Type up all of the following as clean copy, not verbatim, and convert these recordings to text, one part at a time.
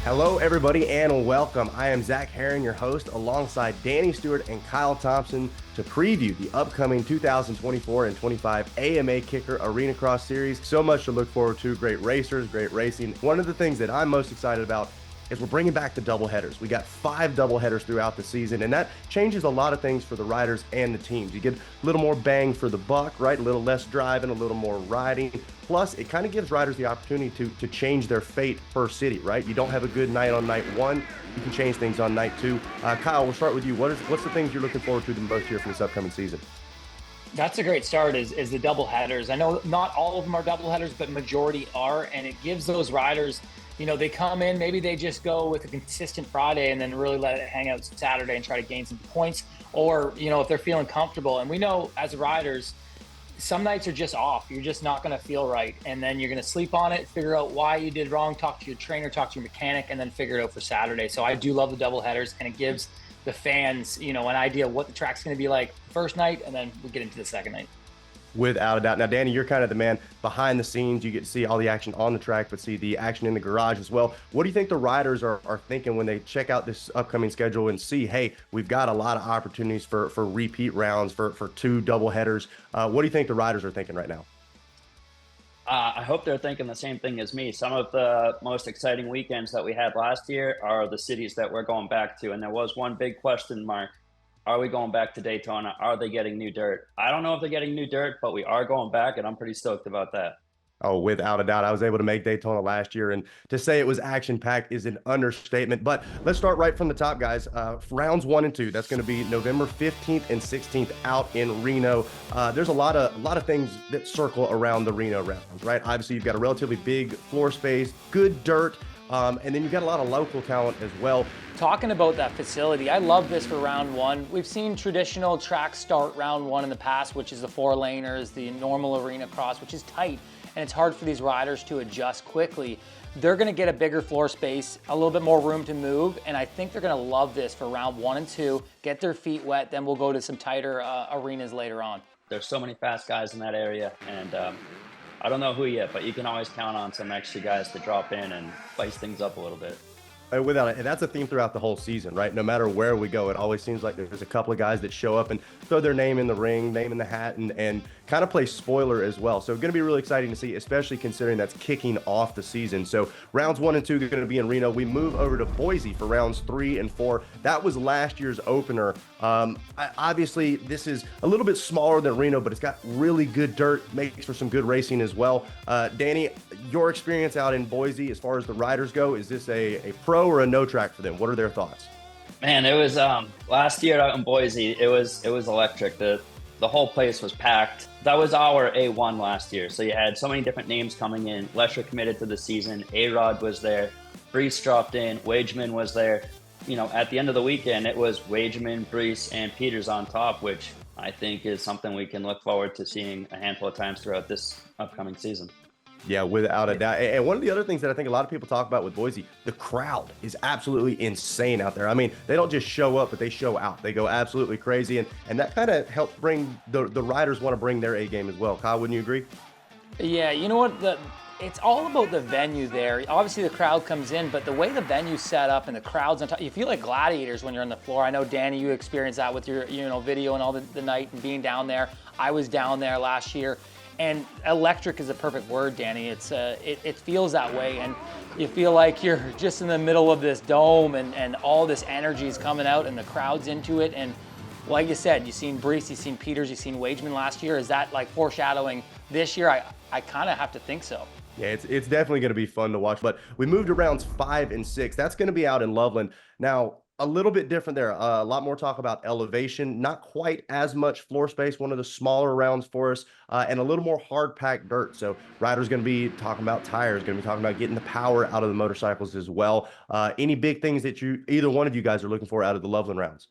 Hello, everybody, and welcome. I am Zac Herrin, your host, alongside Danny Stuart and Kyle Thompson to preview the upcoming 2024 and 25 AMA Kicker Arena Cross Series. So much to look forward to. Great racers, great racing. One of the things that I'm most excited about is we're bringing back the doubleheaders. We got 5 doubleheaders throughout the season, and that changes a lot of things for the riders and the teams. You get a little more bang for the buck, right? A little less driving, a little more riding. Plus, it kind of gives riders the opportunity to change their fate per city, right? You don't have a good night on night 1, you can change things on night 2. Kyle, we'll start with you. What's the things you're looking forward to the most here for this upcoming season? That's a great start is the double headers. I know not all of them are double headers, but majority are, and it gives those riders, they come in, maybe they just go with a consistent Friday and then really let it hang out Saturday and try to gain some points, or, if they're feeling comfortable. And we know as riders, some nights are just off. You're just not going to feel right. And then you're going to sleep on it, figure out why you did wrong, talk to your trainer, talk to your mechanic, and then figure it out for Saturday. So I do love the double headers, and it gives the fans, an idea of what the track's going to be like first night, and then we get into the second night. Without a doubt. Now, Danny, you're kind of the man behind the scenes. You get to see all the action on the track, but see the action in the garage as well. What do you think the riders are thinking when they check out this upcoming schedule and see, hey, we've got a lot of opportunities for repeat rounds, for 2 double headers? What do you think the riders are thinking right now? I hope they're thinking the same thing as me. Some of the most exciting weekends that we had last year are the cities that we're going back to. And there was one big question mark. Are we going back to Daytona? Are they getting new dirt? I don't know if they're getting new dirt, but we are going back, and I'm pretty stoked about that. Oh, without a doubt. I was able to make Daytona last year, and to say it was action-packed is an understatement. But let's start right from the top, guys. Rounds 1 and 2, that's going to be November 15th and 16th out in Reno. There's a lot of things that circle around the Reno rounds, right? Obviously, you've got a relatively big floor space, good dirt, and then you've got a lot of local talent as well. Talking about that facility, I love this for round 1. We've seen traditional tracks start round 1 in the past, which is the 4-laners, the normal arena cross, which is tight, and it's hard for these riders to adjust quickly. They're going to get a bigger floor space, a little bit more room to move, and I think they're going to love this for round 1 and 2, get their feet wet, then we'll go to some tighter arenas later on. There's so many fast guys in that area, and I don't know who yet, but you can always count on some extra guys to drop in and spice things up a little bit. Without it, and that's a theme throughout the whole season, right? No matter where we go, it always seems like there's a couple of guys that show up and throw their name in the ring, name in the hat, and kind of play spoiler as well. So going to be really exciting to see, especially considering that's kicking off the season. So rounds 1 and 2 are going to be in Reno. We move over to Boise for rounds 3 and 4. That was last year's opener. Obviously, this is a little bit smaller than Reno, but it's got really good dirt, makes for some good racing as well. Danny, your experience out in Boise as far as the riders go, is this a pro or a no track for them? What are their thoughts? Man, it was last year out in Boise. It was electric. The whole place was packed. That was our A1 last year. So you had so many different names coming in. Lesher committed to the season. A-Rod was there. Brees dropped in. Wageman was there. At the end of the weekend, it was Wageman, Brees, and Peters on top, which I think is something we can look forward to seeing a handful of times throughout this upcoming season. Yeah, without a doubt. And one of the other things that I think a lot of people talk about with Boise, the crowd is absolutely insane out there. I mean, they don't just show up, but they show out. They go absolutely crazy. And that kind of helps bring the riders want to bring their A game as well. Kyle, wouldn't you agree? Yeah, you know what? It's all about the venue there. Obviously, the crowd comes in, but the way the venue's set up and the crowd's on top, you feel like gladiators when you're on the floor. I know, Danny, you experienced that with your video and all the night and being down there. I was down there last year. And electric is a perfect word, Danny. It feels that way, and you feel like you're just in the middle of this dome, and all this energy is coming out, and the crowd's into it. And like you said, you've seen Brees, you've seen Peters, you've seen Wageman last year. Is that like foreshadowing this year? I kind of have to think so. Yeah, it's definitely going to be fun to watch. But we moved to rounds 5 and 6. That's going to be out in Loveland. Now, a little bit different there. A lot more talk about elevation, not quite as much floor space, one of the smaller rounds for us, and a little more hard-packed dirt. So riders going to be talking about tires, going to be talking about getting the power out of the motorcycles as well. Any big things that either one of you guys are looking for out of the Loveland rounds?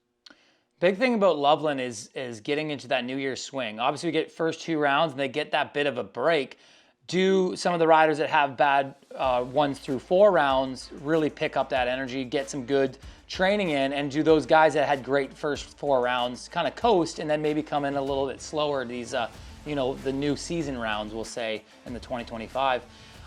Big thing about Loveland is getting into that New Year's swing. Obviously, we get first 2 rounds, and they get that bit of a break. Do some of the riders that have bad 1 through 4 rounds really pick up that energy, get some good training in, and do those guys that had great first 4 rounds kind of coast and then maybe come in a little bit slower these the new season rounds, we'll say, in the 2025?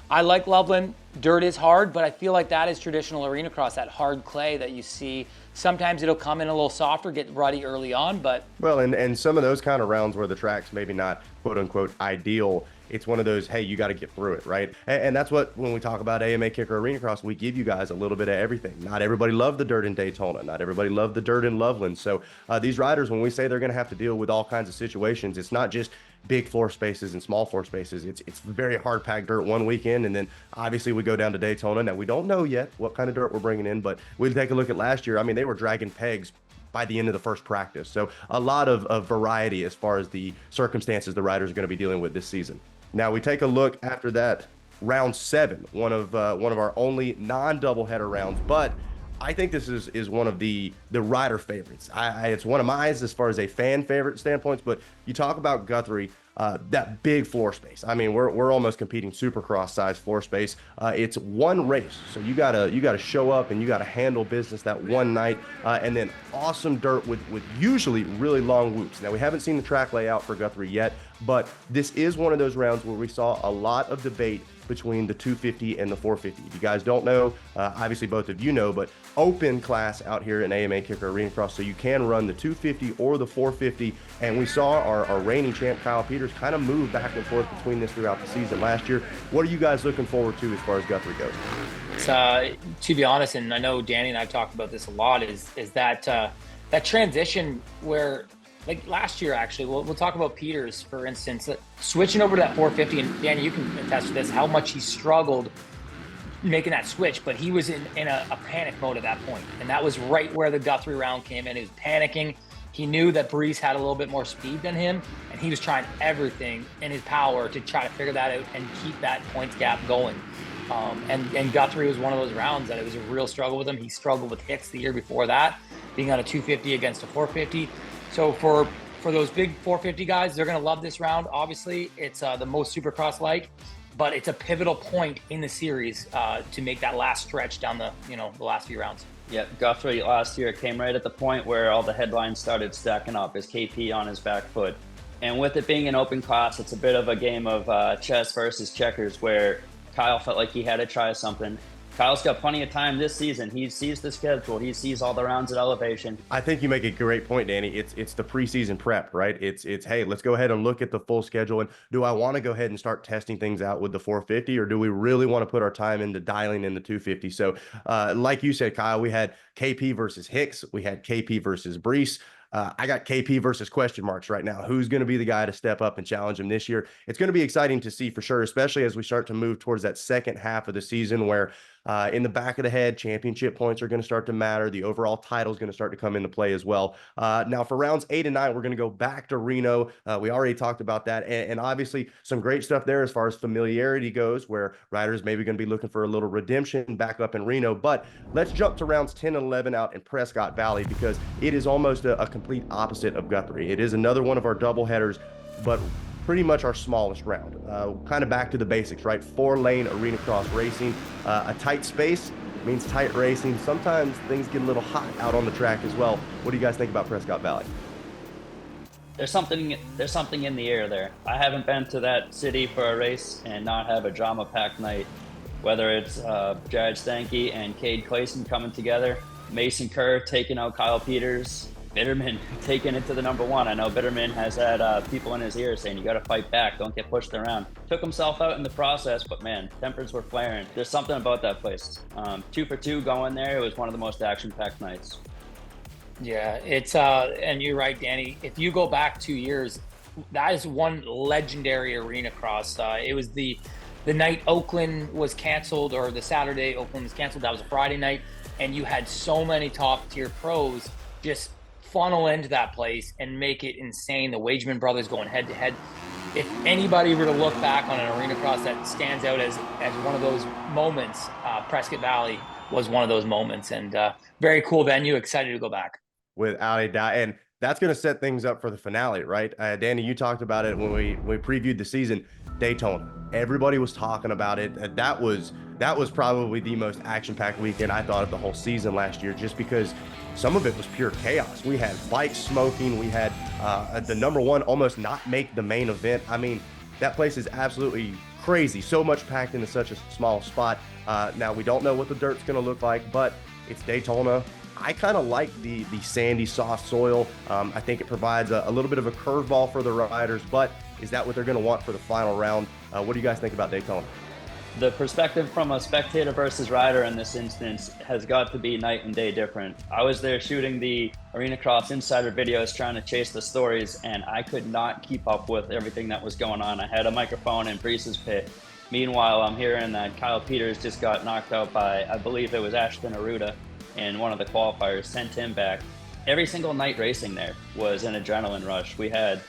I like Loveland. Dirt is hard, but I feel like that is traditional arena cross, that hard clay that you see. Sometimes it'll come in a little softer, get ruddy early on, but... Well, and some of those kind of rounds where the track's maybe not quote-unquote ideal, it's one of those, hey, you got to get through it, right? And that's what, when we talk about AMA Kicker Arena Cross, we give you guys a little bit of everything. Not everybody loved the dirt in Daytona. Not everybody loved the dirt in Loveland. So these riders, when we say they're going to have to deal with all kinds of situations, it's not just big floor spaces and small floor spaces. It's very hard packed dirt one weekend, and then obviously we go down to Daytona. Now we don't know yet what kind of dirt we're bringing in, but we'll take a look at last year. I mean, they were dragging pegs by the end of the first practice. So a lot of variety as far as the circumstances the riders are going to be dealing with this season. Now we take a look after that, round 7, one of our only non-doubleheader rounds, but I think this is one of the rider favorites. It's one of mine as far as a fan favorite standpoints, but you talk about Guthrie, that big floor space. I mean, we're almost competing supercross size floor space. It's one race, so you gotta show up and you gotta handle business that one night, and then awesome dirt with usually really long whoops. Now we haven't seen the track layout for Guthrie yet, but this is one of those rounds where we saw a lot of debate between the 250 and the 450. If you guys don't know, obviously both of you know, but open class out here in AMA Kicker Arena Cross, so you can run the 250 or the 450, and we saw our reigning champ Kyle Peters kind of move back and forth between this throughout the season last year. What are you guys looking forward to as far as Guthrie goes? To be honest, and I know Danny and I've talked about this a lot, is that that transition where, like last year, actually, we'll talk about Peters, for instance, switching over to that 450, and Danny, you can attest to this, how much he struggled making that switch, but he was in a panic mode at that point, and that was right where the Guthrie round came in. He was panicking. He knew that Brees had a little bit more speed than him, and he was trying everything in his power to try to figure that out and keep that points gap going. And Guthrie was one of those rounds that it was a real struggle with him. He struggled with Hicks the year before that, being on a 250 against a 450. So for those big 450 guys, they're going to love this round. Obviously, it's the most Supercross-like, but it's a pivotal point in the series to make that last stretch down the last few rounds. Yeah, Guthrie last year came right at the point where all the headlines started stacking up, his KP on his back foot. And with it being an open class, it's a bit of a game of chess versus checkers, where Kyle felt like he had to try something. Kyle's got plenty of time this season. He sees the schedule. He sees all the rounds at elevation. I think you make a great point, Danny. It's the preseason prep, right? It's hey, let's go ahead and look at the full schedule. And do I want to go ahead and start testing things out with the 450, or do we really want to put our time into dialing in the 250? So like you said, Kyle, we had KP versus Hicks. We had KP versus Brees. I got KP versus question marks right now. Who's going to be the guy to step up and challenge him this year? It's going to be exciting to see for sure, especially as we start to move towards that second half of the season where in the back of the head, championship points are going to start to matter. The overall title is going to start to come into play as well. Now for rounds 8 and 9, we're going to go back to Reno. We already talked about that. And obviously some great stuff there as far as familiarity goes, where riders maybe going to be looking for a little redemption back up in Reno. But let's jump to rounds 10 and 11 out in Prescott Valley, because it is almost a complete opposite of Guthrie. It is another one of our double headers, but pretty much our smallest round. Kind of back to the basics, right? 4-lane arena cross racing. A tight space means tight racing. Sometimes things get a little hot out on the track as well. What do you guys think about Prescott Valley? There's something in the air there. I haven't been to that city for a race and not have a drama-packed night. Whether it's Jared Stanky and Cade Clayson coming together, Mason Kerr taking out Kyle Peters, Bitterman taking it to the number 1. I know Bitterman has had people in his ear saying, you got to fight back, don't get pushed around. Took himself out in the process, but man, tempers were flaring. There's something about that place. 2 for 2 going there. It was one of the most action-packed nights. Yeah, it's and you're right, Danny. If you go back 2 years, that is one legendary arena cross. It was the night Oakland was canceled, or the Saturday Oakland was canceled. That was a Friday night, and you had so many top-tier pros just funnel into that place and make it insane. The Wageman brothers going head to head. If anybody were to look back on an arena cross that stands out as one of those moments, Prescott Valley was one of those moments, and very cool venue. Excited to go back. Without a doubt. And that's going to set things up for the finale, right? Danny, you talked about it when we previewed the season. Daytona. Everybody was talking about it. That was probably the most action-packed weekend I thought of the whole season last year, just because some of it was pure chaos. We had bikes smoking. We had the number 1 almost not make the main event. I mean, That place is absolutely crazy. So much packed into such a small spot. Now, we don't know what the dirt's going to look like, but it's Daytona. I kind of like the sandy, soft soil. I think it provides a little bit of a curveball for the riders, but is that what they're going to want for the final round? What do you guys think about Daytona? The perspective from a spectator versus rider in this instance has got to be night and day different. I was there shooting the Arena Cross Insider videos, trying to chase the stories, and I could not keep up with everything that was going on. I had a microphone in Brees's pit. Meanwhile, I'm hearing that Kyle Peters just got knocked out by, I believe it was Ashton Aruda, in one of the qualifiers, sent him back. Every single night racing there was an adrenaline rush. We had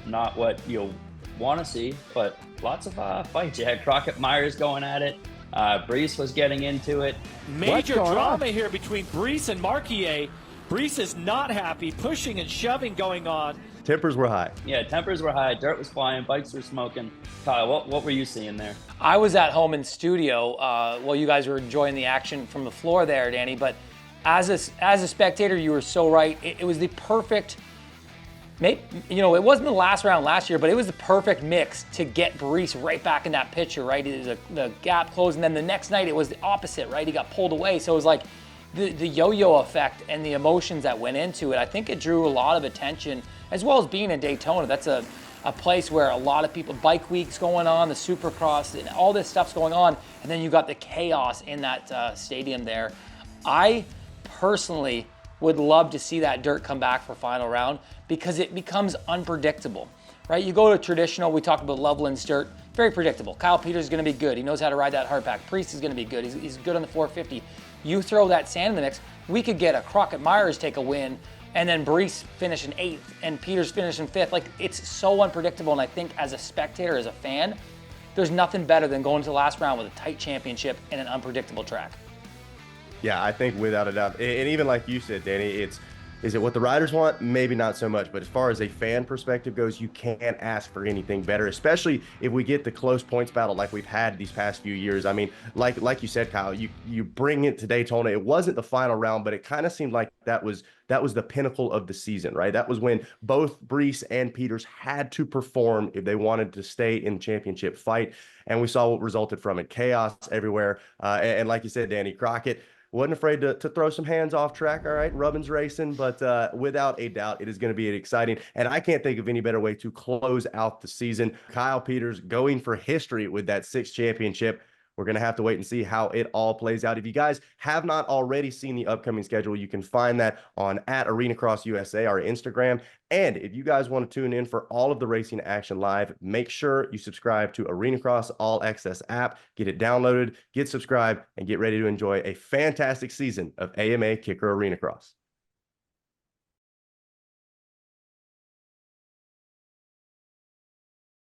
not what you'll want to see, but lots of fights. You had Crockett Myers going at it. Brees was getting into it. Major drama here between Brees and Marquier. Brees is not happy, pushing and shoving going on. Tempers were high. Yeah, tempers were high, dirt was flying, bikes were smoking. Kyle, what were you seeing there? I was at home in studio while you guys were enjoying the action from the floor there, Danny, but as a spectator, you were so right. It was the perfect, it wasn't the last round last year, but it was the perfect mix to get Brees right back in that picture, right? The gap closed, and then the next night it was the opposite, right? He got pulled away. So it was like the yo-yo effect and the emotions that went into it. I think it drew a lot of attention, as well as being in Daytona. That's a place where a lot of people, bike weeks going on, the Supercross, and all this stuff's going on, and then you got the chaos in that stadium there. I personally would love to see that dirt come back for final round because it becomes unpredictable, right? You go to traditional, we talked about Loveland's dirt, very predictable. Kyle Peters is going to be good. He knows how to ride that hardpack. Priest is going to be good. He's good on the 450. You throw that sand in the mix, we could get a Crockett Myers take a win and then Brees finish in 8th and Peters finish in 5th. Like, it's so unpredictable, and I think as a spectator, as a fan, there's nothing better than going to the last round with a tight championship and an unpredictable track. Yeah, I think without a doubt, and even like you said, Danny, is it what the riders want? Maybe not so much, but as far as a fan perspective goes, you can't ask for anything better, especially if we get the close points battle like we've had these past few years. I mean, like you said, Kyle, you bring it to Daytona. It wasn't the final round, but it kind of seemed like that was the pinnacle of the season, right? That was when both Brees and Peters had to perform if they wanted to stay in championship fight, and we saw what resulted from it: chaos everywhere. And like you said, Danny, Crockett wasn't afraid to throw some hands off track, all right, Rubbin's racing, but without a doubt, it is going to be exciting, and I can't think of any better way to close out the season. Kyle Peters going for history with that 6th championship. We're going to have to wait and see how it all plays out. If you guys have not already seen the upcoming schedule, you can find that on @ArenaCrossUSA, our Instagram. And if you guys want to tune in for all of the racing action live, make sure you subscribe to Arena Cross All Access app. Get it downloaded, get subscribed, and get ready to enjoy a fantastic season of AMA Kicker Arena Cross.